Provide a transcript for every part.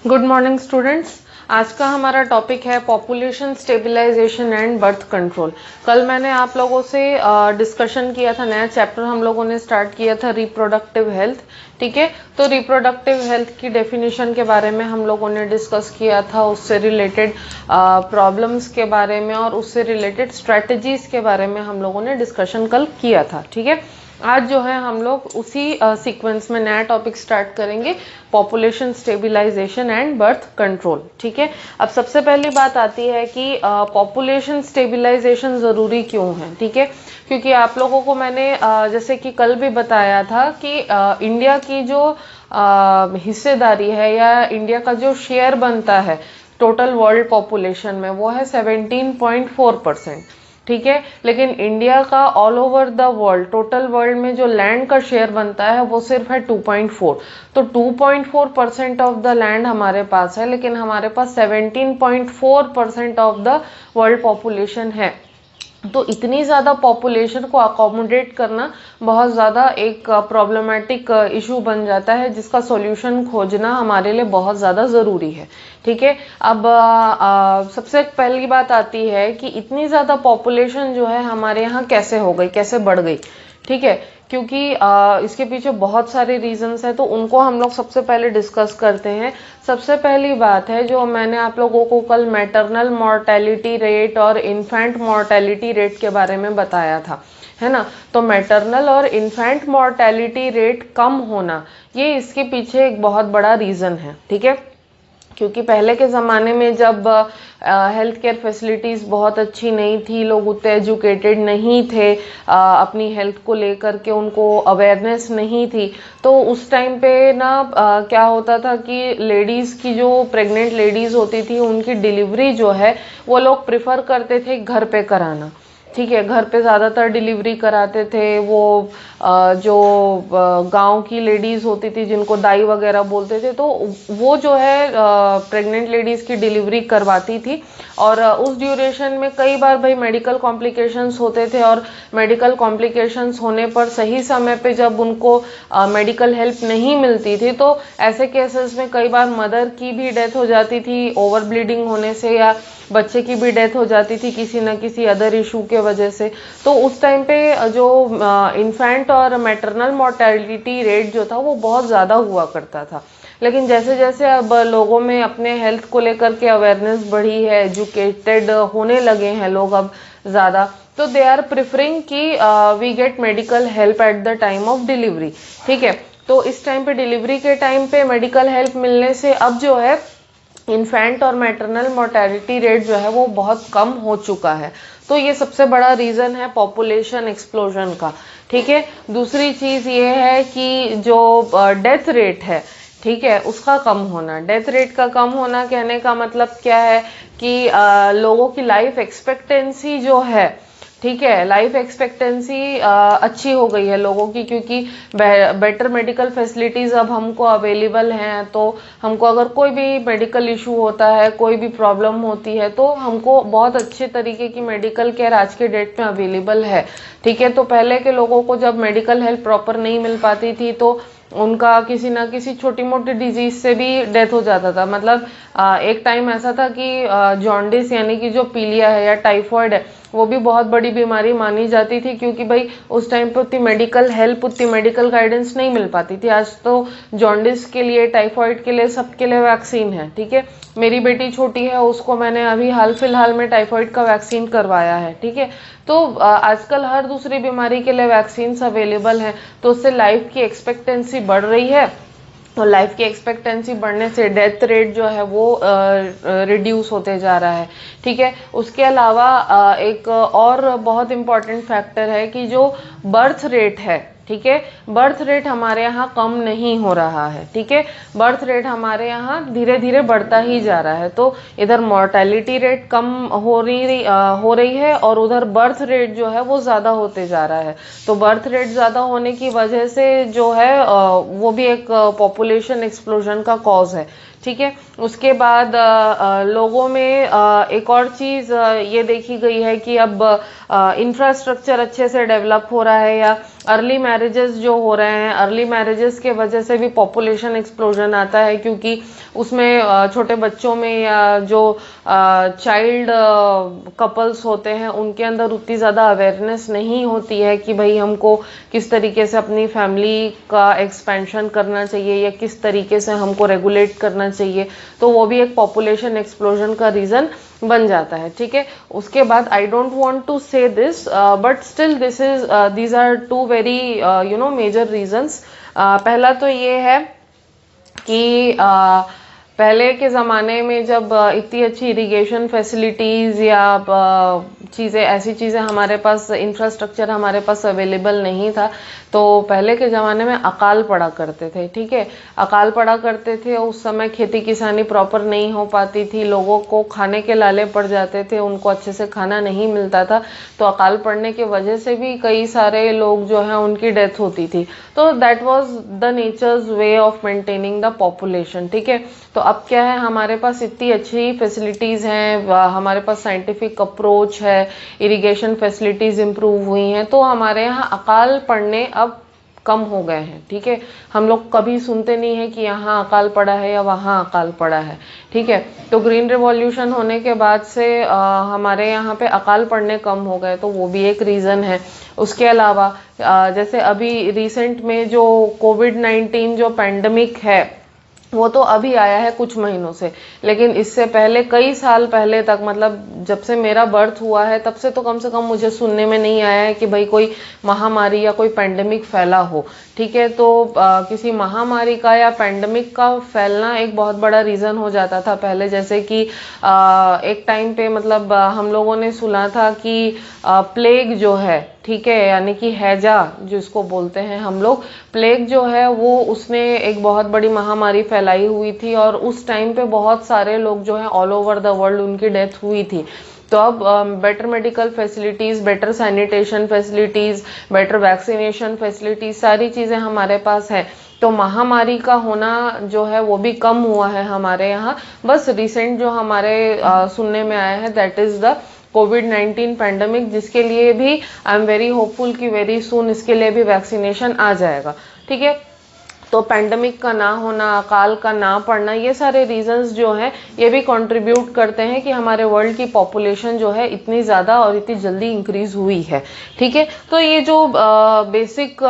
Good morning students. आज का हमारा टॉपिक है population stabilization and birth control. कल मैंने आप लोगों से डिस्कशन किया था, नया चैप्टर हम लोगों ने स्टार्ट किया था रिप्रोडक्टिव हेल्थ। ठीक है, तो रिप्रोडक्टिव हेल्थ की डेफिनेशन के बारे में हम लोगों ने डिस्कस किया था, उससे रिलेटेड प्रॉब्लम्स के बारे में और उससे रिलेटेड स्ट्रेटजीज के बारे में हम लोगों ने डिस्कशन कल किया था। ठीक है, आज जो है हम लोग उसी सीक्वेंस में नया टॉपिक स्टार्ट करेंगे, population stabilization and birth control. ठीक है, अब सबसे पहली बात आती है कि पॉपुलेशन स्टेबलाइजेशन ज़रूरी क्यों है। ठीक है, क्योंकि आप लोगों को मैंने जैसे कि कल भी बताया था कि इंडिया की जो हिस्सेदारी है या इंडिया का जो शेयर बनता है टोटल वर्ल्ड पॉपुलेशन में, वो है 17.4%। ठीक है, लेकिन इंडिया का all over the world total world में जो लैंड का शेयर बनता है वो सिर्फ है 2.4। तो 2.4% ऑफ द लैंड हमारे पास है, लेकिन हमारे पास 17.4% ऑफ द वर्ल्ड पॉपुलेशन है। तो इतनी ज़्यादा पॉपुलेशन को अकोमोडेट करना बहुत ज़्यादा एक प्रॉब्लमेटिक इशू बन जाता है, जिसका सॉल्यूशन खोजना हमारे लिए बहुत ज़्यादा ज़रूरी है। ठीक है, अब सबसे पहली बात आती है कि इतनी ज़्यादा पॉपुलेशन जो है हमारे यहाँ कैसे हो गई, कैसे बढ़ गई। ठीक है, क्योंकि इसके पीछे बहुत सारे रीजंस हैं, तो उनको हम लोग सबसे पहले डिस्कस करते हैं। सबसे पहली बात है जो मैंने आप लोगों को कल मैटरनल मॉर्टेलिटी रेट और इन्फेंट मॉर्टेलिटी रेट के बारे में बताया था, है ना। तो मैटरनल और इन्फेंट मॉर्टेलिटी रेट कम होना, ये इसके पीछे एक बहुत बड़ा रीजन है। ठीक है, क्योंकि पहले के ज़माने में जब हेल्थ केयर फैसिलिटीज़ बहुत अच्छी नहीं थी, लोग उतने एजुकेटेड नहीं थे, अपनी हेल्थ को लेकर के उनको अवेयरनेस नहीं थी, तो उस टाइम पे ना क्या होता था कि लेडीज़ की जो प्रेग्नेंट लेडीज़ होती थी उनकी डिलीवरी जो है वो लोग प्रिफर करते थे घर पे कराना। ठीक है, घर पे ज़्यादातर डिलीवरी कराते थे। वो जो गांव की लेडीज़ होती थी जिनको दाई वगैरह बोलते थे, तो वो जो है प्रेग्नेंट लेडीज़ की डिलीवरी करवाती थी। और उस ड्यूरेशन में कई बार भाई मेडिकल कॉम्प्लिकेशंस होते थे, और मेडिकल कॉम्प्लिकेशंस होने पर सही समय पे जब उनको मेडिकल हेल्प नहीं मिलती थी, तो ऐसे केसेस में कई बार मदर की भी डेथ हो जाती थी ओवर ब्लीडिंग होने से, या बच्चे की भी डेथ हो जाती थी किसी न किसी अदर इशू के वजह से। तो उस टाइम पे जो इन्फेंट और मैटरनल मोर्टेलिटी रेट जो था वो बहुत ज़्यादा हुआ करता था। लेकिन जैसे जैसे अब लोगों में अपने हेल्थ को लेकर के अवेयरनेस बढ़ी है, एजुकेटेड होने लगे हैं लोग अब ज़्यादा, तो दे आर प्रिफरिंग कि we get medical help at the time of delivery. ठीक है, तो इस टाइम पे डिलीवरी के टाइम पे मेडिकल हेल्प मिलने से अब जो है इन्फेंट और मैटरनल मोर्टेलिटी रेट जो है वो बहुत कम हो चुका है। तो ये सबसे बड़ा रीज़न है पॉपुलेशन एक्सप्लोजन का। ठीक है, दूसरी चीज़ ये है कि जो डेथ रेट है, ठीक है, उसका कम होना। डेथ रेट का कम होना कहने का मतलब क्या है कि लोगों की लाइफ एक्सपेक्टेंसी जो है, ठीक है, लाइफ एक्सपेक्टेंसी अच्छी हो गई है लोगों की, क्योंकि बेटर मेडिकल फैसिलिटीज़ अब हमको अवेलेबल हैं। तो हमको अगर कोई भी मेडिकल इशू होता है, कोई भी प्रॉब्लम होती है, तो हमको बहुत अच्छे तरीके की मेडिकल केयर आज के डेट में अवेलेबल है। ठीक है, तो पहले के लोगों को जब मेडिकल हेल्प प्रॉपर नहीं मिल पाती थी, तो उनका किसी ना किसी छोटी मोटी डिजीज से भी डेथ हो जाता था। मतलब एक टाइम ऐसा था कि जॉन्डिस यानी कि जो पीलिया है या टाइफॉइड है, वो भी बहुत बड़ी बीमारी मानी जाती थी, क्योंकि भाई उस टाइम पे उतनी मेडिकल हेल्प, उतनी मेडिकल गाइडेंस नहीं मिल पाती थी। आज तो जॉन्डिस के लिए, टाइफॉइड के लिए, सबके लिए वैक्सीन है। ठीक है, मेरी बेटी छोटी है, उसको मैंने अभी हाल फिलहाल में टाइफॉइड का वैक्सीन करवाया है। ठीक है, तो आजकल हर दूसरी बीमारी के लिए वैक्सीन अवेलेबल हैं, तो उससे लाइफ की एक्सपेक्टेंसी बढ़ रही है, और लाइफ की एक्सपेक्टेंसी बढ़ने से डेथ रेट जो है वो रिड्यूस होते जा रहा है। ठीक है, उसके अलावा एक और बहुत इम्पॉर्टेंट फैक्टर है कि जो बर्थ रेट है, ठीक है, बर्थ रेट हमारे यहाँ कम नहीं हो रहा है। ठीक है, बर्थ रेट हमारे यहाँ धीरे धीरे बढ़ता ही जा रहा है। तो इधर मॉर्टेलिटी रेट कम हो रही है, और उधर बर्थ रेट जो है वो ज़्यादा होते जा रहा है। तो बर्थ रेट ज़्यादा होने की वजह से जो है वो भी एक पॉपुलेशन एक्सप्लोजन का कॉज है। ठीक है, उसके बाद लोगों में एक और चीज़ ये देखी गई है कि अब इंफ्रास्ट्रक्चर अच्छे से डेवलप हो रहा है, या अर्ली मैरिजेस जो हो रहे हैं, अर्ली मैरिजेस के वजह से भी पॉपुलेशन एक्सप्लोजन आता है, क्योंकि उसमें छोटे बच्चों में या जो चाइल्ड कपल्स होते हैं उनके अंदर उतनी ज़्यादा अवेयरनेस नहीं होती है कि भाई हमको किस तरीके से अपनी फैमिली का एक्सपेंशन करना चाहिए या किस तरीके से हमको रेगुलेट करना चाहिए, तो वो भी एक पॉपुलेशन एक्सप्लोजन का रीज़न बन जाता है। ठीक है, उसके बाद I don't want to say this but still these are two very major reasons. पहला तो ये है कि पहले के ज़माने में जब इतनी अच्छी इरिगेशन फैसिलिटीज़ या चीज़ें, ऐसी चीज़ें हमारे पास, इंफ्रास्ट्रक्चर हमारे पास अवेलेबल नहीं था, तो पहले के ज़माने में अकाल पड़ा करते थे। ठीक है, अकाल पड़ा करते थे, उस समय खेती किसानी प्रॉपर नहीं हो पाती थी, लोगों को खाने के लाले पड़ जाते थे, उनको अच्छे से खाना नहीं मिलता था, तो अकाल पड़ने की वजह से भी कई सारे लोग जो हैं उनकी डेथ होती थी। तो that was the natures way of maintaining the population. ठीक है, तो अब क्या है, हमारे पास इतनी अच्छी फैसिलिटीज़ हैं, हमारे पास साइंटिफिक अप्रोच है, इरिगेशन फैसिलिटीज़ इम्प्रूव हुई हैं, तो हमारे यहाँ अकाल पड़ने अब कम हो गए हैं। ठीक है, हम लोग कभी सुनते नहीं है कि यहाँ अकाल पड़ा है या वहाँ अकाल पड़ा है। ठीक है, तो ग्रीन रिवॉल्यूशन होने के बाद से हमारे यहाँ पे अकाल पड़ने कम हो गए, तो वो भी एक रीज़न है। उसके अलावा जैसे अभी रिसेंट में जो कोविड-19 जो पैंडमिक है वो तो अभी आया है कुछ महीनों से, लेकिन इससे पहले कई साल पहले तक, मतलब जब से मेरा बर्थ हुआ है तब से तो कम से कम मुझे सुनने में नहीं आया है कि भाई कोई महामारी या कोई पैंडेमिक फैला हो। ठीक है, तो किसी महामारी का या पैंडेमिक का फैलना एक बहुत बड़ा रीज़न हो जाता था पहले। जैसे कि एक टाइम पे मतलब हम लोगों ने सुना था कि प्लेग जो है, ठीक है, यानी कि हैजा जिसको बोलते हैं हम लोग, प्लेग जो है वो उसने एक बहुत बड़ी महामारी फैलाई हुई थी, और उस टाइम पे बहुत सारे लोग जो है ऑल ओवर द वर्ल्ड उनकी डेथ हुई थी। तो अब better medical facilities, better sanitation facilities, better vaccination facilities, सारी चीज़ें हमारे पास है, तो महामारी का होना जो है वो भी कम हुआ है हमारे यहाँ। बस रिसेंट जो हमारे सुनने में आया है that is the covid pandemic, जिसके लिए भी आई एम वेरी होपफुल कि वेरी सून इसके लिए भी वैक्सीनेशन आ जाएगा। ठीक है, तो पैंडमिक का ना होना, अकाल का ना पड़ना, ये सारे रीजंस जो हैं ये भी कंट्रीब्यूट करते हैं कि हमारे वर्ल्ड की पॉपुलेशन जो है इतनी ज़्यादा और इतनी जल्दी इंक्रीज हुई है। ठीक है, तो ये जो बेसिक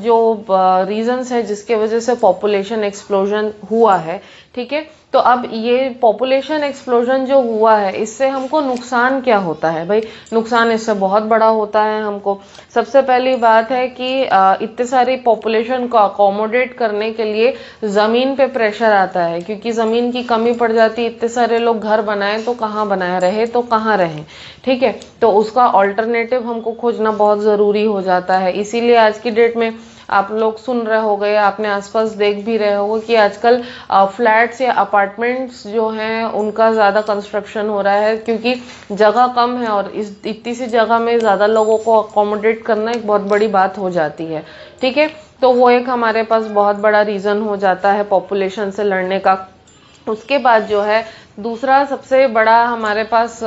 जो रीजंस है जिसके वजह से पॉपुलेशन एक्सप्लोजन हुआ है। ठीक है, तो अब ये पॉपुलेशन एक्सप्लोजन जो हुआ है इससे हमको नुकसान क्या होता है भाई? नुकसान इससे बहुत बड़ा होता है हमको। सबसे पहली बात है कि इतने सारी पॉपुलेशन को अकोमोडेट करने के लिए ज़मीन पे प्रेशर आता है, क्योंकि ज़मीन की कमी पड़ जाती है। इतने सारे लोग घर बनाएं तो कहाँ बनाए, रहे तो कहाँ रहें। ठीक है, तो उसका ऑल्टरनेटिव हमको खोजना बहुत ज़रूरी हो जाता है। इसीलिए आज की डेट में आप लोग सुन रहे होंगे, आपने आसपास देख भी रहे होंगे कि आजकल फ्लैट्स या अपार्टमेंट्स जो हैं उनका ज़्यादा कंस्ट्रक्शन हो रहा है, क्योंकि जगह कम है और इस इतनी सी जगह में ज़्यादा लोगों को अकोमोडेट करना एक बहुत बड़ी बात हो जाती है। ठीक है, तो वो एक हमारे पास बहुत बड़ा रीज़न हो जाता है पॉपुलेशन से लड़ने का। उसके बाद जो है दूसरा सबसे बड़ा हमारे पास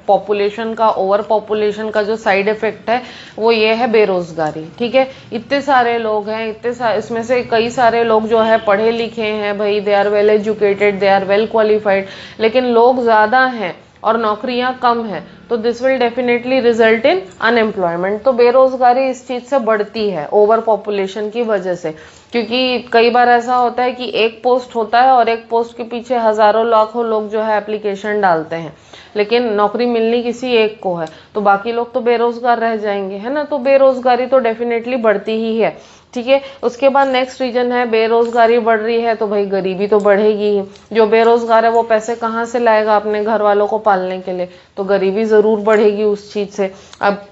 पॉपुलेशन का, ओवर पॉपुलेशन का जो साइड इफेक्ट है वो ये है बेरोजगारी। ठीक है, इतने सारे लोग हैं, इसमें से कई सारे लोग जो है पढ़े लिखे हैं भाई, they are well educated, they are well qualified, लेकिन लोग ज़्यादा हैं और नौकरियां कम हैं, तो this will definitely result in unemployment. तो बेरोजगारी इस चीज़ से बढ़ती है ओवर पॉपुलेशन की वजह से, क्योंकि कई बार ऐसा होता है कि एक पोस्ट होता है और एक पोस्ट के पीछे हज़ारों लाखों लोग जो है एप्लीकेशन डालते हैं, लेकिन नौकरी मिलनी किसी एक को है, तो बाकी लोग तो बेरोजगार रह जाएंगे, है ना। तो बेरोजगारी तो डेफिनेटली बढ़ती ही है। ठीक है, उसके बाद नेक्स्ट रीजन है, बेरोजगारी बढ़ रही है तो भाई गरीबी तो बढ़ेगी ही। जो बेरोजगार है वो पैसे कहाँ से लाएगा अपने घर वालों को पालने के लिए, तो गरीबी ज़रूर बढ़ेगी उस चीज़ से। अब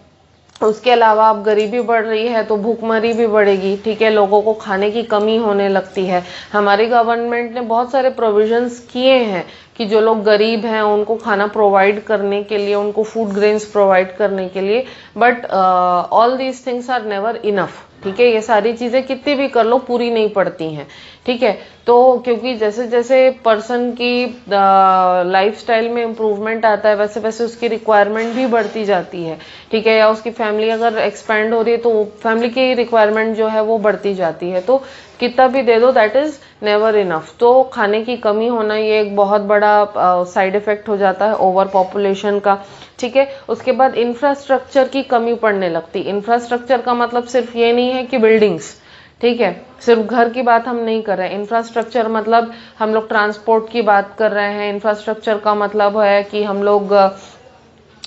उसके अलावा अब गरीबी बढ़ रही है तो भूखमरी भी बढ़ेगी। ठीक है, लोगों को खाने की कमी होने लगती है। हमारी गवर्नमेंट ने बहुत सारे प्रोविजंस किए हैं कि जो लोग गरीब हैं उनको खाना प्रोवाइड करने के लिए, उनको फूड ग्रेन्स प्रोवाइड करने के लिए, but all these things are never enough. ठीक है। ये सारी चीजें कितनी भी कर लो पूरी नहीं पड़ती हैं, ठीक है। तो क्योंकि जैसे जैसे पर्सन की लाइफस्टाइल में इम्प्रूवमेंट आता है वैसे वैसे उसकी रिक्वायरमेंट भी बढ़ती जाती है, ठीक है। या उसकी फैमिली अगर एक्सपैंड हो रही है तो फैमिली की रिक्वायरमेंट जो है वो बढ़ती जाती है, तो कितना भी दे दो दैट इज नेवर इनफ। तो खाने की कमी होना ये एक बहुत बड़ा साइड इफेक्ट हो जाता है ओवर पॉपुलेशन का, ठीक है। उसके बाद इंफ्रास्ट्रक्चर की कमी पड़ने लगती। इंफ्रास्ट्रक्चर का मतलब सिर्फ ये नहीं है कि बिल्डिंग्स, ठीक है, सिर्फ घर की बात हम नहीं कर रहे हैं। इंफ्रास्ट्रक्चर मतलब हम लोग ट्रांसपोर्ट की बात कर रहे हैं। इंफ्रास्ट्रक्चर का मतलब है कि हम लोग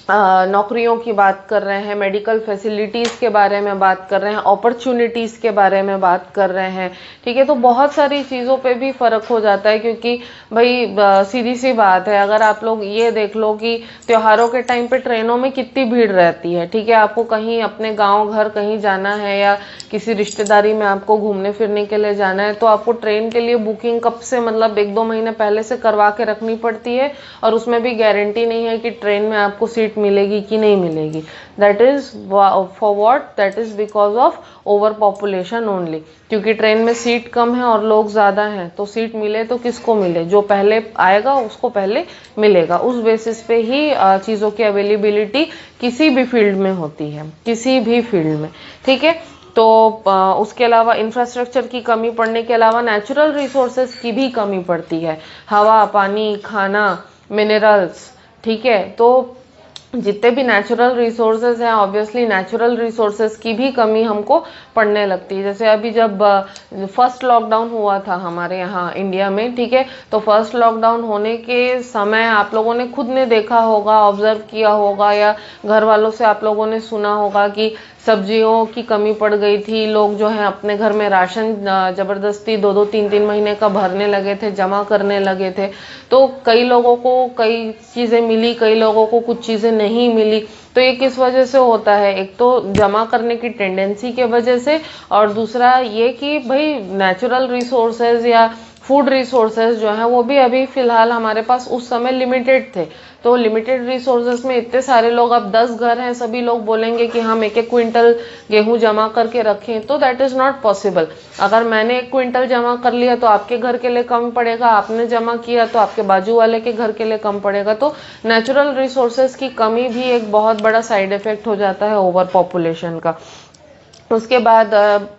नौकरियों की बात कर रहे हैं, मेडिकल फैसिलिटीज़ के बारे में बात कर रहे हैं, अपॉर्चुनिटीज़ के बारे में बात कर रहे हैं, ठीक है। तो बहुत सारी चीज़ों पे भी फ़र्क हो जाता है, क्योंकि भाई सीधी सी बात है, अगर आप लोग ये देख लो कि त्योहारों के टाइम पे ट्रेनों में कितनी भीड़ रहती है, ठीक है। आपको कहीं अपने गाँव घर कहीं जाना है या किसी रिश्तेदारी में आपको घूमने फिरने के लिए जाना है, तो आपको ट्रेन के लिए बुकिंग कब से मतलब 1-2 महीने पहले से करवा के रखनी पड़ती है, और उसमें भी गारंटी नहीं है कि ट्रेन में आपको सीट मिलेगी कि नहीं मिलेगी। That is for what, that is because of over population only. क्योंकि ट्रेन में सीट कम है और लोग ज्यादा हैं, तो सीट मिले तो किसको मिले, जो पहले आएगा उसको पहले मिलेगा। उस बेसिस पे ही चीजों की अवेलेबिलिटी किसी भी फील्ड में होती है, किसी भी फील्ड में, ठीक है। तो उसके अलावा इंफ्रास्ट्रक्चर की कमी पड़ने के अलावा नेचुरल रिसोर्सेज की भी कमी पड़ती है। हवा, पानी, खाना, मिनरल्स, ठीक है। तो जितने भी नेचुरल रिसोर्सेज हैं, ऑब्वियसली नेचुरल रिसोर्सेज की भी कमी हमको पड़ने लगती है। जैसे अभी जब फर्स्ट लॉकडाउन हुआ था हमारे यहाँ इंडिया में, ठीक है, तो फर्स्ट लॉकडाउन होने के समय आप लोगों ने खुद ने देखा होगा, ऑब्जर्व किया होगा, या घर वालों से आप लोगों ने सुना होगा कि सब्जियों की कमी पड़ गई थी। लोग जो है अपने घर में राशन जबरदस्ती 2-2, 3-3 महीने का भरने लगे थे, जमा करने लगे थे। तो कई लोगों को कई चीजें मिली, कई लोगों को कुछ चीजें नहीं मिली। तो ये किस वजह से होता है, एक तो जमा करने की टेंडेंसी के वजह से, और दूसरा ये कि भाई नेचुरल रिसोर्सेज या फूड रिसोर्सेज जो है वो भी अभी फिलहाल हमारे पास उस समय लिमिटेड थे। तो लिमिटेड रिसोर्सेज में इतने सारे लोग, अब 10 घर हैं, सभी लोग बोलेंगे कि हम 1-1 क्विंटल गेहूं जमा करके रखें, तो दैट इज नॉट पॉसिबल। अगर मैंने 1 क्विंटल जमा कर लिया तो आपके घर के लिए कम पड़ेगा, आपने जमा किया तो आपके बाजू वाले के घर के लिए कम पड़ेगा। तो नेचुरल रिसोर्सेज की कमी भी एक बहुत बड़ा साइड इफेक्ट हो जाता है ओवर पॉपुलेशन का। उसके बाद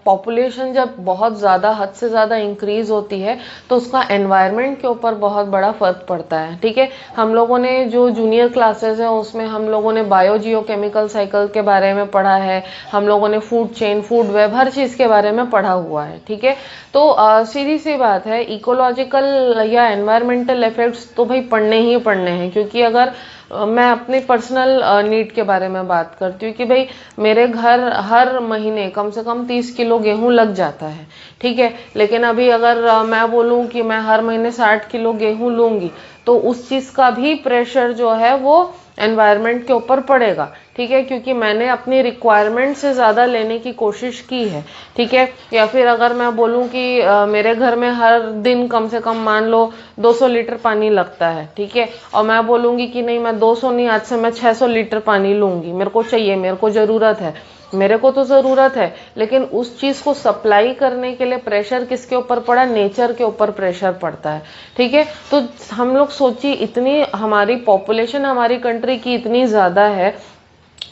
पॉपुलेशन जब बहुत ज़्यादा, हद से ज़्यादा इंक्रीज होती है तो उसका एनवायरनमेंट के ऊपर बहुत बड़ा फर्क पड़ता है, ठीक है। हम लोगों ने जो जूनियर क्लासेस हैं उसमें हम लोगों ने बायो जियोकेमिकल साइकिल के बारे में पढ़ा है, हम लोगों ने फूड चेन, फूड वेब, हर चीज़ के बारे में पढ़ा हुआ है, ठीक है। तो सीधी सी बात है, इकोलॉजिकल या एनवायरमेंटल इफेक्ट्स तो भाई पढ़ने ही पढ़ने हैं। क्योंकि अगर मैं अपने पर्सनल नीड के बारे में बात करती हूँ कि भाई मेरे घर हर महीने कम से कम 30 किलो गेहूं लग जाता है, ठीक है। लेकिन अभी अगर मैं बोलूँ कि मैं हर महीने 60 किलो गेहूं लूंगी, तो उस चीज का भी प्रेशर जो है वो एनवायरनमेंट के ऊपर पड़ेगा, ठीक है। क्योंकि मैंने अपनी रिक्वायरमेंट से ज़्यादा लेने की कोशिश की है, ठीक है। या फिर अगर मैं बोलूँ कि मेरे घर में हर दिन कम से कम मान लो 200 लीटर पानी लगता है, ठीक है, और मैं बोलूँगी कि नहीं मैं 200 नहीं, आज से मैं 600 लीटर पानी लूँगी, मेरे को चाहिए, मेरे को ज़रूरत है, मेरे को तो ज़रूरत है। लेकिन उस चीज़ को सप्लाई करने के लिए प्रेशर किसके ऊपर पड़ा, नेचर के ऊपर प्रेशर पड़ता है, ठीक है। तो हम लोग सोचिए, इतनी हमारी पॉपुलेशन हमारी कंट्री की इतनी ज़्यादा है,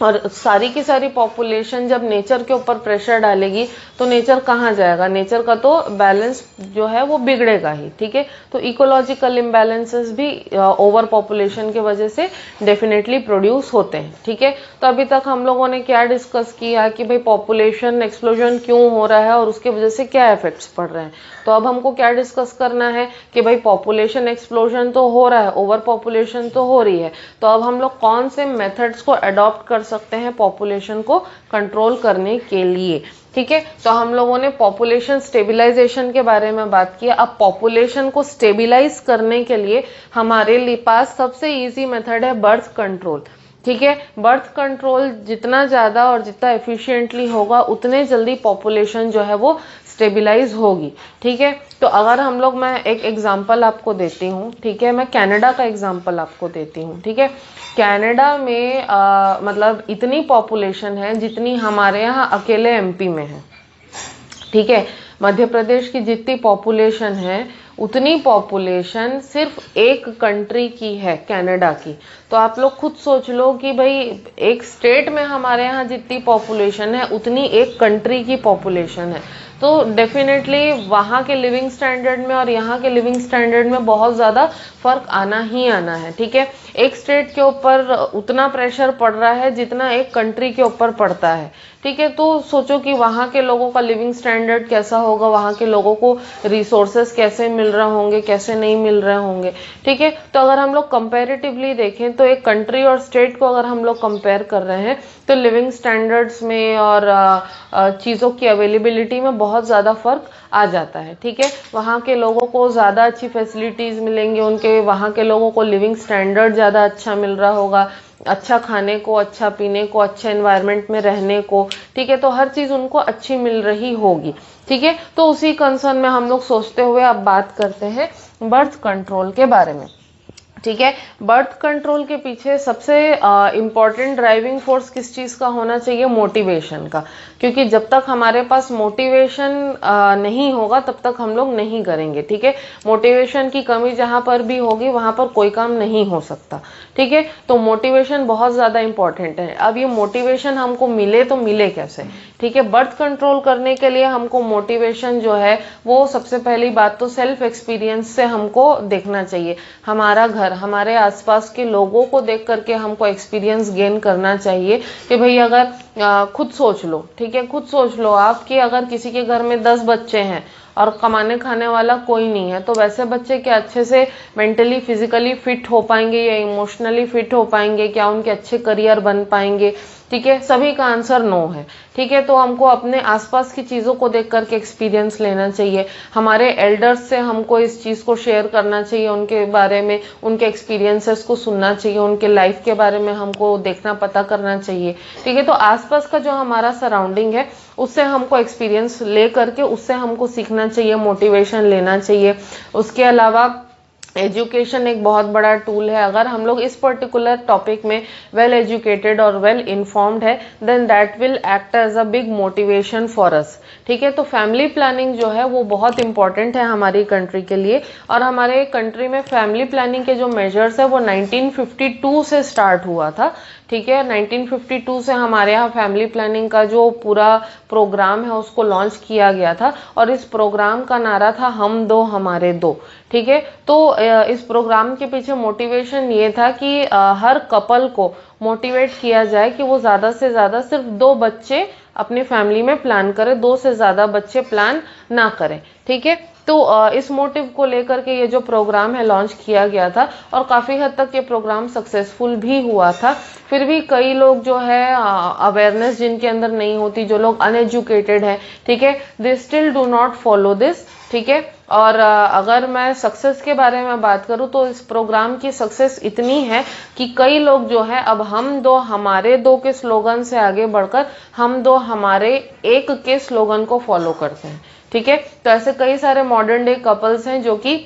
और सारी की सारी पॉपुलेशन जब नेचर के ऊपर प्रेशर डालेगी तो नेचर कहाँ जाएगा, नेचर का तो बैलेंस जो है वो बिगड़ेगा ही, ठीक है। तो इकोलॉजिकल इम्बैलेंसेस भी ओवर पॉपुलेशन की वजह से डेफिनेटली प्रोड्यूस होते हैं, ठीक है। तो अभी तक हम लोगों ने क्या डिस्कस किया कि भाई पॉपुलेशन एक्सप्लोजन क्यों हो रहा है और उसके वजह से क्या इफेक्ट्स पड़ रहे हैं। तो अब हमको क्या डिस्कस करना है कि भाई पॉपुलेशन एक्सप्लोजन तो हो रहा है, ओवर पॉपुलेशन तो हो रही है, तो अब हम लोग कौन से मेथड्स को अडॉप्ट कर सकते हैं पॉपुलेशन को कंट्रोल करने के लिए, ठीक है। तो हम लोगों ने पॉपुलेशन स्टेबिलाईजेशन के बारे में बात की। अब पॉपुलेशन को स्टेबिलाईज करने के लिए हमारे पास सबसे इजी मेथड है बर्थ कंट्रोल, ठीक है। बर्थ कंट्रोल जितना ज़्यादा और जितना एफिशिएंटली होगा उतने जल्दी पॉपुलेशन जो है वो स्टेबिलाईज होगी, ठीक है। तो अगर हम लोग, मैं एक एग्जांपल आपको देती हूँ, ठीक है, मैं कनाडा का एग्जांपल आपको देती हूँ, ठीक है। कनाडा में मतलब इतनी पॉपुलेशन है जितनी हमारे यहाँ अकेले एमपी में है, ठीक है। मध्य प्रदेश की जितनी पॉपुलेशन है उतनी पॉपुलेशन सिर्फ एक कंट्री की है, कनाडा की। तो आप लोग खुद सोच लो कि भाई एक स्टेट में हमारे यहाँ जितनी पॉपुलेशन है उतनी एक कंट्री की पॉपुलेशन है। तो डेफिनेटली वहाँ के लिविंग स्टैंडर्ड में और यहाँ के लिविंग स्टैंडर्ड में बहुत ज़्यादा फर्क आना ही आना है। ठीक है, एक स्टेट के ऊपर उतना प्रेशर पड़ रहा है जितना एक कंट्री के ऊपर पड़ता है। ठीक है, तो सोचो कि वहाँ के लोगों का लिविंग स्टैंडर्ड कैसा होगा, वहाँ के लोगों को रिसोर्सेस कैसे मिल रहे होंगे, कैसे नहीं मिल रहे होंगे। ठीक है, तो अगर हम लोग कंपैरेटिवली देखें तो एक कंट्री और स्टेट को अगर हम लोग कंपेयर कर रहे हैं तो लिविंग स्टैंडर्ड्स में और चीज़ों की अवेलेबिलिटी में बहुत ज़्यादा फर्क आ जाता है। ठीक है, वहाँ के लोगों को ज़्यादा अच्छी फैसिलिटीज़ मिलेंगी, उनके वहाँ के लोगों को लिविंग स्टैंडर्ड ज़्यादा अच्छा मिल रहा होगा, अच्छा खाने को, अच्छा पीने को, अच्छे एनवायरनमेंट में रहने को। ठीक है, तो हर चीज़ उनको अच्छी मिल रही होगी। ठीक है, तो उसी कंसर्न में हम लोग सोचते हुए अब बात करते हैं बर्थ कंट्रोल के बारे में। ठीक है, बर्थ कंट्रोल के पीछे सबसे इम्पॉर्टेंट ड्राइविंग फोर्स किस चीज़ का होना चाहिए? मोटिवेशन का। क्योंकि जब तक हमारे पास मोटिवेशन नहीं होगा तब तक हम लोग नहीं करेंगे। ठीक है, मोटिवेशन की कमी जहाँ पर भी होगी वहाँ पर कोई काम नहीं हो सकता। ठीक है, तो मोटिवेशन बहुत ज़्यादा इम्पॉर्टेंट है। अब ये मोटिवेशन हमको मिले तो मिले कैसे? ठीक है, बर्थ कंट्रोल करने के लिए हमको मोटिवेशन जो है वो सबसे पहली बात तो सेल्फ एक्सपीरियंस से हमको देखना चाहिए। हमारा घर, हमारे आसपास के लोगों को देख करके हमको एक्सपीरियंस गेन करना चाहिए कि भाई अगर खुद सोच लो, ठीक है, खुद सोच लो आप कि अगर किसी के घर में 10 बच्चे हैं और कमाने खाने वाला कोई नहीं है तो वैसे बच्चे क्या अच्छे से मेंटली फिजिकली फिट हो पाएंगे या इमोशनली फिट हो पाएंगे? क्या उनके अच्छे करियर बन पाएंगे? ठीक है, सभी का आंसर नो है। ठीक है, तो हमको अपने आसपास की चीज़ों को देख करके एक्सपीरियंस लेना चाहिए। हमारे एल्डर्स से हमको इस चीज़ को शेयर करना चाहिए, उनके बारे में, उनके एक्सपीरियंसेस को सुनना चाहिए, उनके लाइफ के बारे में हमको देखना पता करना चाहिए। ठीक है, तो आसपास का जो हमारा सराउंडिंग है उससे हमको एक्सपीरियंस ले करके उससे हमको सीखना चाहिए, मोटिवेशन लेना चाहिए। उसके अलावा एजुकेशन एक बहुत बड़ा टूल है। अगर हम लोग इस पर्टिकुलर टॉपिक में वेल एजुकेटेड और वेल इन्फॉर्म्ड है then that will act as a big motivation for us. ठीक है, तो फैमिली प्लानिंग जो है वो बहुत इंपॉर्टेंट है हमारी कंट्री के लिए। और हमारे कंट्री में फैमिली प्लानिंग के जो मेजर्स है वो 1952 से स्टार्ट हुआ था। ठीक है, 1952 से हमारे यहाँ फैमिली प्लानिंग का जो पूरा प्रोग्राम है उसको लॉन्च किया गया था और इस प्रोग्राम का नारा था हम दो हमारे दो। ठीक है, तो इस प्रोग्राम के पीछे मोटिवेशन ये था कि हर कपल को मोटिवेट किया जाए कि वो ज़्यादा से ज़्यादा सिर्फ 2 बच्चे अपनी फैमिली में प्लान करें, 2 से ज़्यादा बच्चे प्लान ना करें। ठीक है, तो इस मोटिव को लेकर के ये जो प्रोग्राम है लॉन्च किया गया था और काफ़ी हद तक ये प्रोग्राम सक्सेसफुल भी हुआ था। फिर भी कई लोग जो है अवेयरनेस जिनके अंदर नहीं होती, जो लोग अनएजुकेटेड है, ठीक है, they still do not follow this. ठीक है, और अगर मैं सक्सेस के बारे में बात करूं तो इस प्रोग्राम की सक्सेस इतनी है कि कई लोग जो है अब हम दो हमारे दो के स्लोगन से आगे बढ़कर हम दो हमारे एक के स्लोगन को फॉलो करते हैं। ठीक है, तो ऐसे कई सारे मॉडर्न डे कपल्स हैं जो कि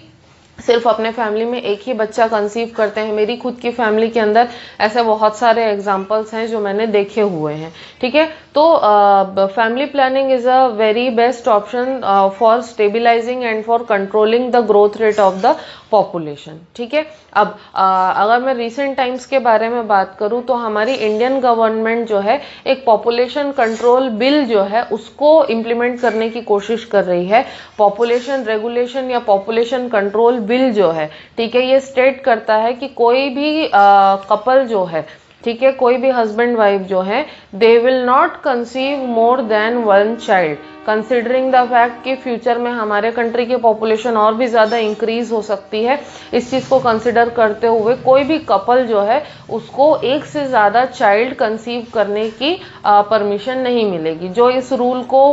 सिर्फ अपने फैमिली में एक ही बच्चा कंसीव करते हैं। मेरी खुद की फैमिली के अंदर ऐसे बहुत सारे एग्जांपल्स हैं जो मैंने देखे हुए हैं। ठीक है, तो family planning is a very best option for stabilizing and for controlling the growth rate of the population. ठीक है, अब अगर मैं रिसेंट टाइम्स के बारे में बात करूं तो हमारी इंडियन गवर्नमेंट जो है एक पॉपुलेशन कंट्रोल बिल जो है उसको इम्प्लीमेंट करने की कोशिश कर रही है। पॉपुलेशन रेगुलेशन या पॉपुलेशन कंट्रोल बिल जो है, ठीक है, ये स्टेट करता है कि कोई भी कपल जो है, ठीक है, कोई भी हस्बैंड वाइफ जो है, दे will not conceive more than 1 child considering the fact कि फ्यूचर में हमारे कंट्री की पॉपुलेशन और भी ज़्यादा इंक्रीज हो सकती है। इस चीज़ को कंसिडर करते हुए कोई भी कपल जो है उसको एक से ज़्यादा चाइल्ड कंसीव करने की परमिशन नहीं मिलेगी। जो इस रूल को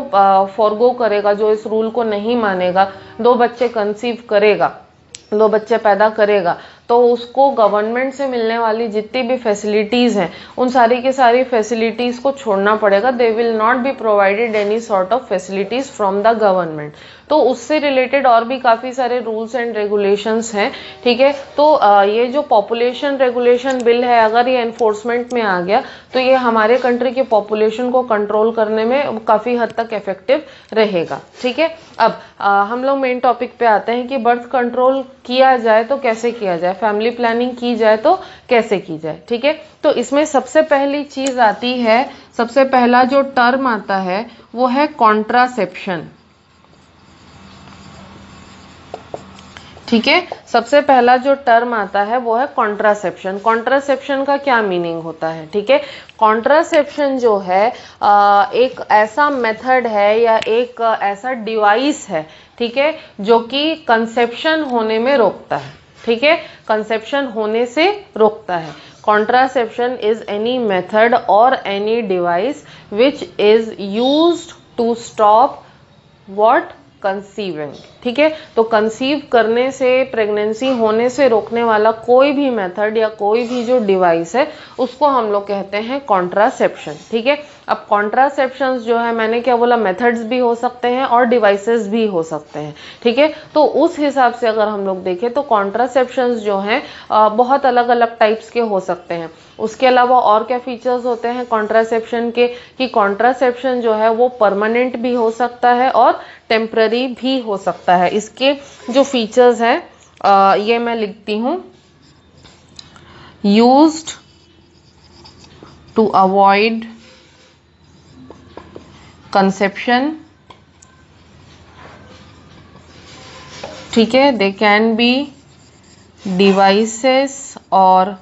फॉरगो करेगा, जो इस रूल को नहीं मानेगा, 2 बच्चे कंसीव करेगा, 2 बच्चे पैदा करेगा, तो उसको गवर्नमेंट से मिलने वाली जितनी भी फैसिलिटीज़ हैं उन सारी की सारी फैसिलिटीज़ को छोड़ना पड़ेगा। दे will not be provided any sort of facilities from the government. तो उससे रिलेटेड और भी काफ़ी सारे रूल्स एंड रेगुलेशंस हैं, ठीक है। तो ये जो पॉपुलेशन रेगुलेशन बिल है, अगर ये एनफोर्समेंट में आ गया तो ये हमारे कंट्री के पॉपुलेशन को कंट्रोल करने में काफ़ी हद तक इफेक्टिव रहेगा, ठीक है। अब हम लोग मेन टॉपिक पे आते हैं कि बर्थ कंट्रोल किया जाए तो कैसे किया जाए, फैमिली प्लानिंग की जाए तो कैसे की जाए, ठीक है। तो इसमें सबसे पहली चीज़ आती है, सबसे पहला जो टर्म आता है वो है कॉन्ट्रासेप्शन, ठीक है। सबसे पहला जो टर्म आता है वो है कॉन्ट्रासेप्शन। कॉन्ट्रासेप्शन का क्या मीनिंग होता है, ठीक है। कॉन्ट्रासेप्शन जो है एक ऐसा मेथड है या एक ऐसा डिवाइस है, ठीक है, जो कि कंसेप्शन होने में रोकता है, ठीक है, कंसेप्शन होने से रोकता है। कॉन्ट्रासेप्शन इज एनी मेथड और any device which is used to stop what conceiving, ठीक है। तो कंसीव करने से, प्रेगनेंसी होने से रोकने वाला कोई भी मेथड या कोई भी जो डिवाइस है उसको हम लोग कहते हैं कॉन्ट्रासेप्शन, ठीक है। अब कॉन्ट्रासेप्शंस जो है, मैंने क्या बोला, मेथड्स भी हो सकते हैं और डिवाइसेस भी हो सकते हैं, ठीक है। तो उस हिसाब से अगर हम लोग देखें तो कॉन्ट्रासेप्शंस जो हैं बहुत अलग अलग टाइप्स के हो सकते हैं। उसके अलावा और क्या फीचर्स होते हैं कॉन्ट्रासेप्शन के, कि कॉन्ट्रासेप्शन जो है वो परमानेंट भी हो सकता है और टेम्पररी भी हो सकता है। इसके जो फीचर्स हैं ये मैं लिखती हूँ, यूज्ड टू अवॉइड कंसेप्शन, ठीक है। दे कैन बी डिवाइसेस और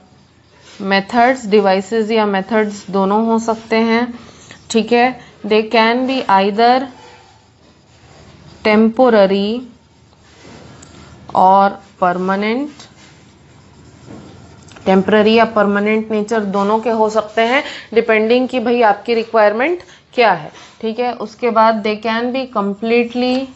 मेथड्स, डिवाइसेस या मेथड्स दोनों हो सकते हैं, ठीक है। दे कैन बी आइदर टेम्पोररी और परमानेंट, टेम्पररी या परमानेंट नेचर दोनों के हो सकते हैं, डिपेंडिंग कि भाई आपकी रिक्वायरमेंट क्या है, ठीक है। उसके बाद दे can be completely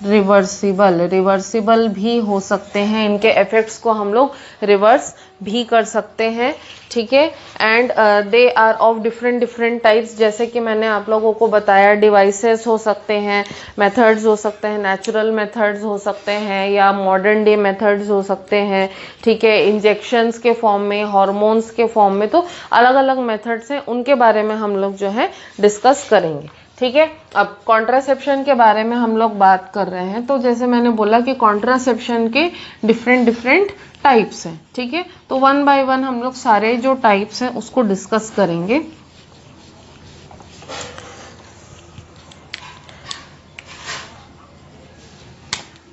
reversible, reversible भी हो सकते हैं, इनके इफेक्ट्स को हम लोग रिवर्स भी कर सकते हैं, ठीक है। And they are of different different types, जैसे कि मैंने आप लोगों को बताया, डिवाइसेस हो सकते हैं, मेथड्स हो सकते हैं, नेचुरल मेथड्स हो सकते हैं या मॉडर्न डे मेथड्स हो सकते हैं, ठीक है, इंजेक्शंस के फॉर्म में, हार्मोन्स के फॉर्म में, तो अलग अलग मेथड्स हैं, उनके बारे में हम लोग जो है डिस्कस करेंगे, ठीक है। अब कॉन्ट्रासेप्शन के बारे में हम लोग बात कर रहे हैं, तो जैसे मैंने बोला कि कॉन्ट्रासेप्शन के डिफरेंट डिफरेंट टाइप्स हैं, ठीक है। तो वन बाय वन हम लोग सारे जो टाइप्स हैं उसको डिस्कस करेंगे,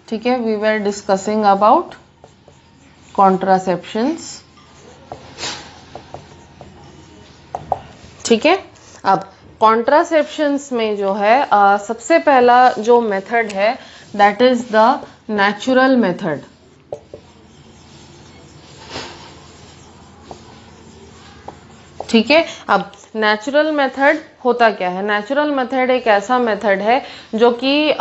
ठीक है। वी वर डिस्कसिंग अबाउट कॉन्ट्रासेप्शंस, ठीक है। अब कॉन्ट्रासेप्शंस में जो है सबसे पहला जो मेथड है that is the natural method, ठीक है। अब नेचुरल मेथड होता क्या है, नेचुरल मेथड एक ऐसा मेथड है जो कि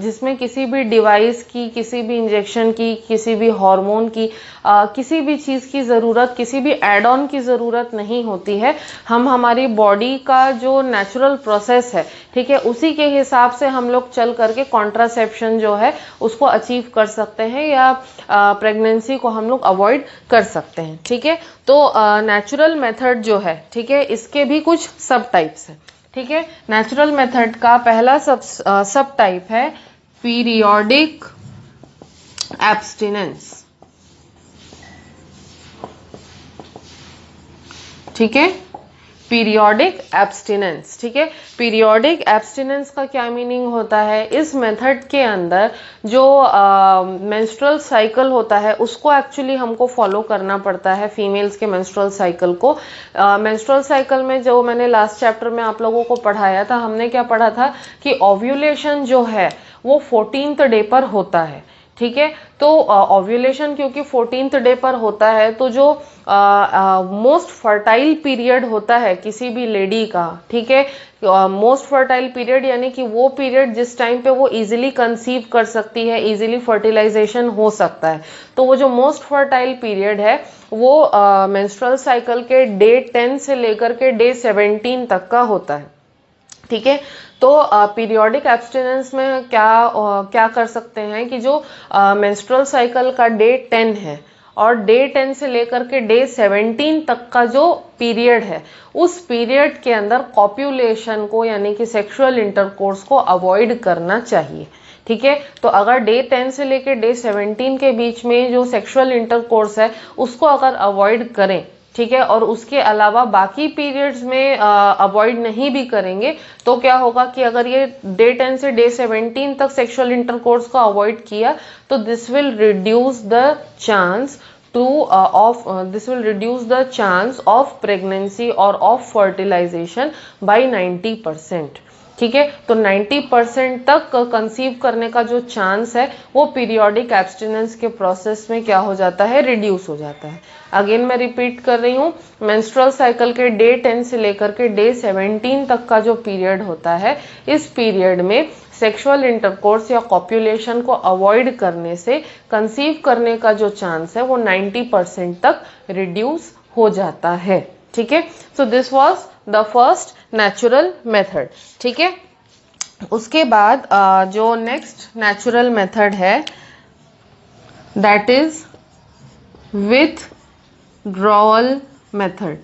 जिसमें किसी भी डिवाइस की, किसी भी इंजेक्शन की, किसी भी हार्मोन की, किसी भी चीज़ की ज़रूरत, किसी भी एड ऑन की ज़रूरत नहीं होती है। हम हमारी बॉडी का जो नेचुरल प्रोसेस है, ठीक है, उसी के हिसाब से हम लोग चल करके कॉन्ट्रासेप्शन जो है उसको अचीव कर सकते हैं या प्रेगनेंसी को हम लोग अवॉइड कर सकते हैं, ठीक है। तो नेचुरल मेथड जो है, ठीक है, इसके भी कुछ सब टाइप्स है, ठीक है। नेचुरल मेथड का पहला सब टाइप है पीरियोडिक एब्स्टिनेंस, ठीक है, पीरियोडिक एब्स्टिनेंस, ठीक है। पीरियोडिक एब्स्टिनेंस का क्या मीनिंग होता है, इस मेथड के अंदर जो मेंस्ट्रुअल साइकिल होता है उसको एक्चुअली हमको फॉलो करना पड़ता है, फीमेल्स के मेंस्ट्रुअल साइकिल को। मेंस्ट्रुअल साइकिल में जो मैंने लास्ट चैप्टर में आप लोगों को पढ़ाया था, हमने क्या पढ़ा था कि ओव्यूलेशन जो है वो 14th डे पर होता है, ठीक है। तो ओव्यूलेशन क्योंकि 14th डे पर होता है, तो जो मोस्ट फर्टाइल पीरियड होता है किसी भी लेडी का, ठीक है, मोस्ट फर्टाइल पीरियड यानी कि वो पीरियड जिस टाइम पे वो इजीली कंसीव कर सकती है, इजीली फर्टिलाइजेशन हो सकता है, तो वो जो मोस्ट फर्टाइल पीरियड है वो मेंस्ट्रुअल साइकिल के डे 10 से लेकर के डे 17 तक का होता है, ठीक है। तो पीरियोडिक एब्स्टिनेंस में क्या कर सकते हैं कि जो मेंस्ट्रुअल साइकिल का डे 10 है और डे 10 से लेकर के डे 17 तक का जो पीरियड है, उस पीरियड के अंदर कॉप्यूलेशन को यानी कि सेक्सुअल इंटरकोर्स को अवॉइड करना चाहिए, ठीक है। तो अगर डे 10 से लेकर डे 17 के बीच में जो सेक्सुअल इंटरकोर्स है उसको अगर अवॉइड करें, ठीक है, और उसके अलावा बाकी पीरियड्स में अवॉइड नहीं भी करेंगे, तो क्या होगा कि अगर ये डे 10 से डे 17 तक सेक्सुअल इंटरकोर्स को अवॉइड किया तो this will reduce the chance of pregnancy और ऑफ फर्टिलाइजेशन बाय 90%, ठीक है। तो 90% तक कंसीव करने का जो चांस है वो पीरियोडिक एब्स्टिनेंस के प्रोसेस में क्या हो जाता है, रिड्यूस हो जाता है। अगेन मैं रिपीट कर रही हूँ, मेंस्ट्रुअल साइकिल के डे 10 से लेकर के डे 17 तक का जो पीरियड होता है, इस पीरियड में सेक्सुअल इंटरकोर्स या कॉप्यूलेशन को अवॉइड करने से कंसीव करने का जो चांस है वो 90% तक रिड्यूस हो जाता है, ठीक है। So this was the first natural method, ठीक है। उसके बाद जो नेक्स्ट नेचुरल मेथड है that is withdrawal method.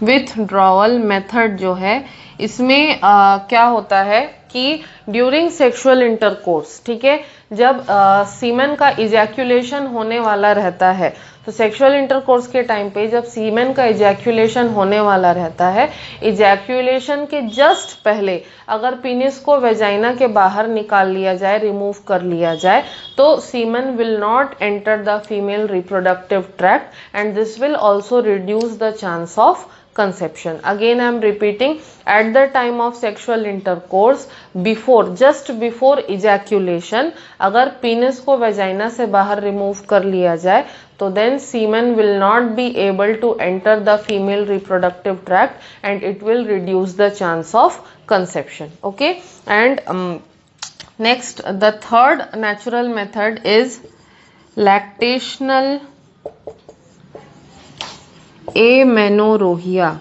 Withdrawal method जो है इसमें क्या होता है कि ड्यूरिंग सेक्सुअल इंटरकोर्स, ठीक है, जब सीमेन का इजैक्यूलेशन होने वाला रहता है, तो सेक्सुअल इंटरकोर्स के टाइम पे जब सीमेन का इजैक्यूलेशन होने वाला रहता है, इजैक्यूलेशन के जस्ट पहले अगर पीनिस को वेजाइना के बाहर निकाल लिया जाए, रिमूव कर लिया जाए, तो semen will not enter the female reproductive tract and this will also reduce the chance of conception. Again I am repeating, at the time of sexual intercourse, just before ejaculation, अगर penis को vagina से बाहर remove कर लिया जाए तो then semen will not be able to enter the female reproductive tract and it will reduce the chance of conception. Okay, and next the third natural method is lactational amenorrhoea.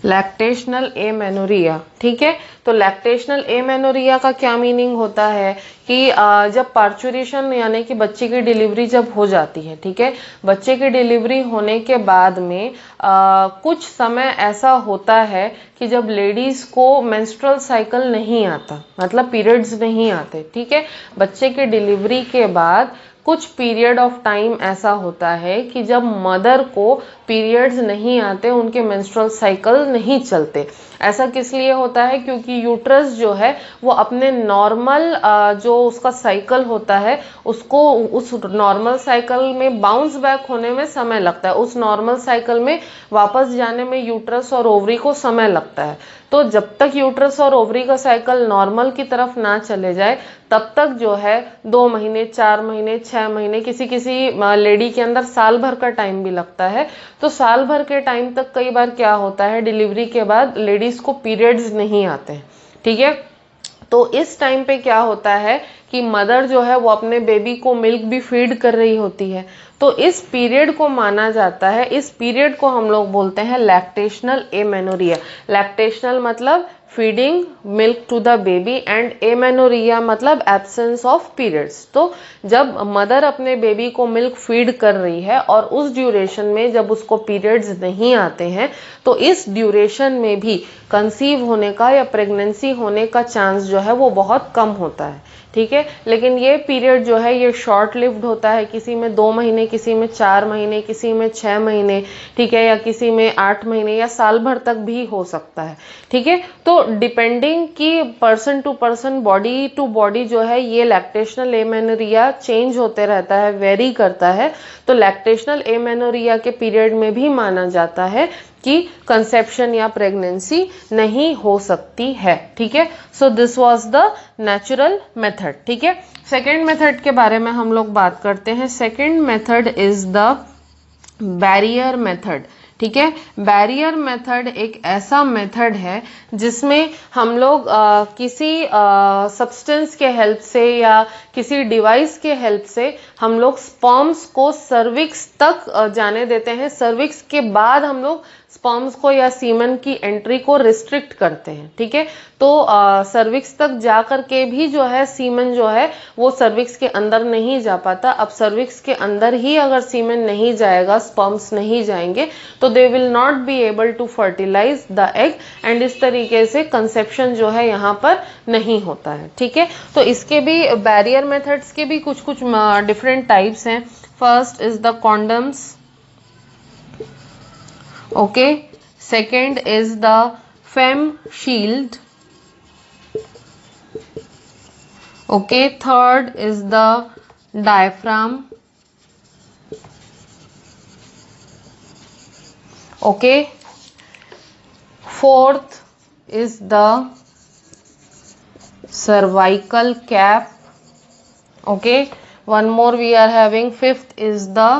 Lactational amenorrhoea, ठीक है। तो lactational amenorrhoea का क्या meaning होता है कि जब parturition यानी कि बच्चे की डिलीवरी जब हो जाती है, ठीक है, बच्चे की डिलीवरी होने के बाद में कुछ समय ऐसा होता है कि जब लेडीज को मेंस्ट्रुअल साइकिल नहीं आता, मतलब पीरियड्स नहीं आते, ठीक है। बच्चे के डिलीवरी के बाद कुछ पीरियड ऑफ टाइम ऐसा होता है कि जब मदर को पीरियड्स नहीं आते, उनके मेंस्ट्रुअल साइकिल नहीं चलते। ऐसा किस लिए होता है? क्योंकि यूट्रस जो है वो अपने नॉर्मल जो उसका साइकिल होता है उसको उस नॉर्मल साइकिल में बाउंस बैक होने में समय लगता है, उस नॉर्मल साइकिल में वापस जाने में यूट्रस और ओवरी को समय लगता है। तो जब तक यूट्रस और ओवरी का साइकिल नॉर्मल की तरफ ना चले जाए तब तक जो है 2 महीने, 4 महीने, 6 महीने, किसी किसी लेडी के अंदर साल भर का टाइम भी लगता है। तो साल भर के टाइम तक कई बार क्या होता है, डिलीवरी के बाद लेडीज को पीरियड्स नहीं आते हैं, ठीक है। तो इस टाइम पे क्या होता है कि मदर जो है वो अपने बेबी को मिल्क भी फीड कर रही होती है, तो इस पीरियड को माना जाता है, इस पीरियड को हम लोग बोलते हैं लैक्टेशनल एमेनोरिया। लैक्टेशनल मतलब feeding milk to the baby and amenorrhoea मतलब एब्सेंस ऑफ पीरियड्स। तो जब मदर अपने बेबी को मिल्क फीड कर रही है और उस ड्यूरेशन में जब उसको पीरियड्स नहीं आते हैं तो इस ड्यूरेशन में भी कंसीव होने का या प्रेगनेंसी होने का चांस जो है वो बहुत कम होता है, ठीक है। लेकिन ये पीरियड जो है ये शॉर्ट लिव्ड होता है, किसी में 2 महीने, किसी में 4 महीने, किसी में 6 महीने, ठीक है, या किसी में 8 महीने या साल भर तक भी हो सकता है, ठीक है। तो डिपेंडिंग कि person to person, body to body जो है ये लैक्टेशनल एमेनोरिया चेंज होते रहता है, वेरी करता है। तो लैक्टेशनल एमेनोरिया के पीरियड में भी माना जाता है कि कंसेप्शन या प्रेगनेंसी नहीं हो सकती है। ठीक है, so this was the natural method. ठीक है, सेकेंड मेथड के बारे में हम लोग बात करते हैं। Second method is the barrier method. ठीक है, बैरियर मेथड एक ऐसा मेथड है जिसमें हम लोग किसी सब्सटेंस के हेल्प से या किसी डिवाइस के हेल्प से हम लोग स्पर्म्स को सर्विक्स तक जाने देते हैं। सर्विक्स के बाद हम लोग स्पर्म्स को या सीमन की एंट्री को रिस्ट्रिक्ट करते हैं। ठीक है, तो सर्विक्स तक जा करके भी जो है सीमन जो है वो सर्विक्स के अंदर नहीं जा पाता। अब सर्विक्स के अंदर ही अगर सीमन नहीं जाएगा, स्पर्म्स नहीं जाएंगे, तो they will not be able to fertilize the egg and इस तरीके से कंसेप्शन जो है यहाँ पर नहीं होता है। ठीक है, तो इसके भी बैरियर मेथड्स के भी कुछ कुछ डिफरेंट टाइप्स हैं। First is the condoms, okay, second is the fem shield, okay, third is the diaphragm, okay, fourth is the cervical cap, okay, one more we are having, fifth is the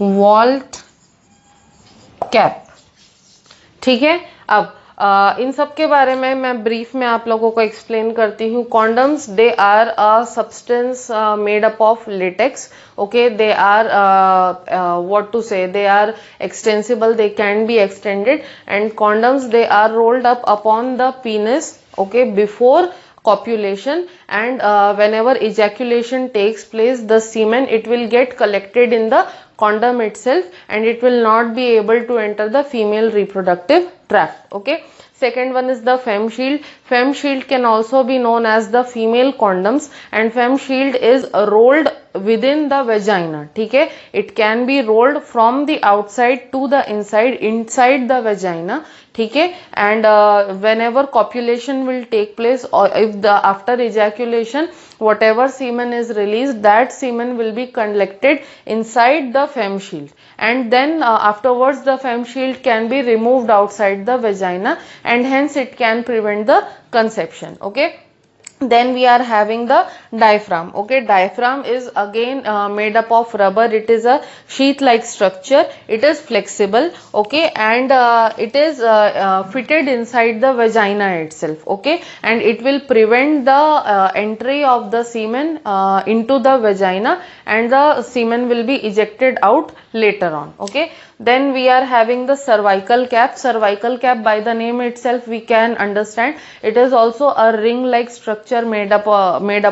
Walt cap. ठीक है, अब इन सब के बारे में मैं brief में आप लोगों को एक्सप्लेन करती हूँ। Condoms, they are a substance made up of latex, okay, they are what to say, they are extensible, they can be extended, and condoms they are rolled up upon the penis, okay, before copulation, and whenever ejaculation takes place, the semen, it will get collected in the condom itself and it will not be able to enter the female reproductive tract. Okay, second one is the fem shield. Fem shield can also be known as the female condoms, and fem shield is rolled within the vagina. ठीक है, it can be rolled from the outside to the inside the vagina. ठीक है, and whenever copulation will take place, or if the after ejaculation whatever semen is released, that semen will be collected inside the fem shield, and then afterwards the fem shield can be removed outside the vagina, and hence it can prevent the conception. Okay, then we are having the diaphragm. Okay, diaphragm is again made up of rubber. It is a sheath like structure, it is flexible, okay, and it is fitted inside the vagina itself. Okay, and it will prevent the entry of the semen into the vagina, and the semen will be ejected out later on. Okay, then we are having the cervical cap. Cervical cap, by the name itself we can understand, it is also a ring like structure made up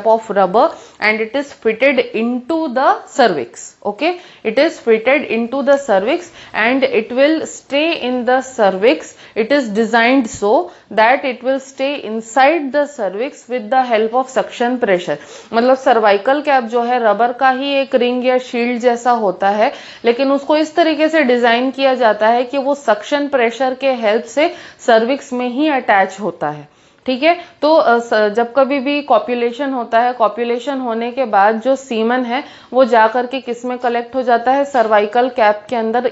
of rubber, and it is fitted into the cervix. Okay, it is fitted into the cervix and it will stay in the cervix. It is designed so that it will stay inside the cervix with the help of suction pressure. मतलब cervical cap जो है rubber का ही एक ring या shield जैसा होता है, लेकिन उसको इस तरीके से डिजाइन किया जाता है कि वो सक्शन प्रेशर के हेल्प से सर्विक्स में ही अटैच होता है। ठीक है, तो जब कभी भी कॉप्युलेशन होता है, कॉप्युलेशन होने के बाद जो सीमन है वो जा करके किस में कलेक्ट हो जाता है, सर्वाइकल कैप के अंदर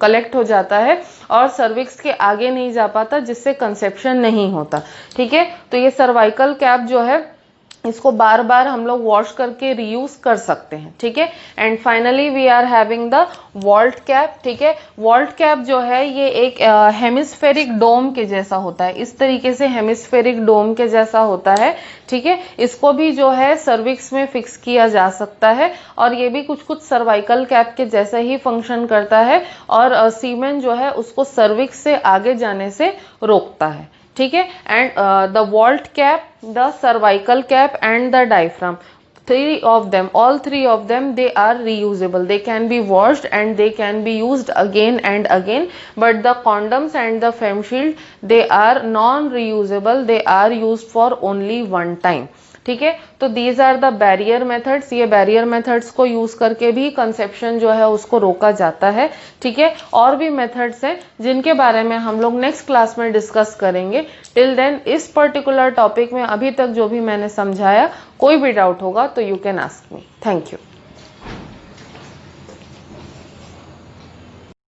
कलेक्ट हो जाता है और सर्विक्स के आगे नहीं जा पाता, जिससे कंसेप्शन नहीं होता। ठीक है, तो ये सर्वाइकल कैप जो है इसको बार बार हम लोग वॉश करके रीयूज कर सकते हैं। ठीक है, and finally we are having the vault cap. ठीक है, वॉल्ट कैप जो है ये एक हेमिस्फेरिक डोम के जैसा होता है, इस तरीके से हेमिस्फेरिक डोम के जैसा होता है। ठीक है, इसको भी जो है सर्विक्स में फिक्स किया जा सकता है और ये भी कुछ कुछ सर्वाइकल कैप के जैसे ही फंक्शन करता है और सीमेन जो है उसको सर्विक्स से आगे जाने से रोकता है। ठीक है, and the vault cap, the cervical cap and the diaphragm, all three of them they are reusable. They can be washed and they can be used again and again, but the condoms and the fem shield they are non reusable. They are used for only one time. ठीक है, तो these are the barrier methods. ये barrier methods को use करके भी conception जो है उसको रोका जाता है। ठीक है, और भी मेथड्स हैं जिनके बारे में हम लोग नेक्स्ट क्लास में डिस्कस करेंगे। टिल देन इस पर्टिकुलर टॉपिक में अभी तक जो भी मैंने समझाया, कोई भी डाउट होगा तो you can ask me. Thank you.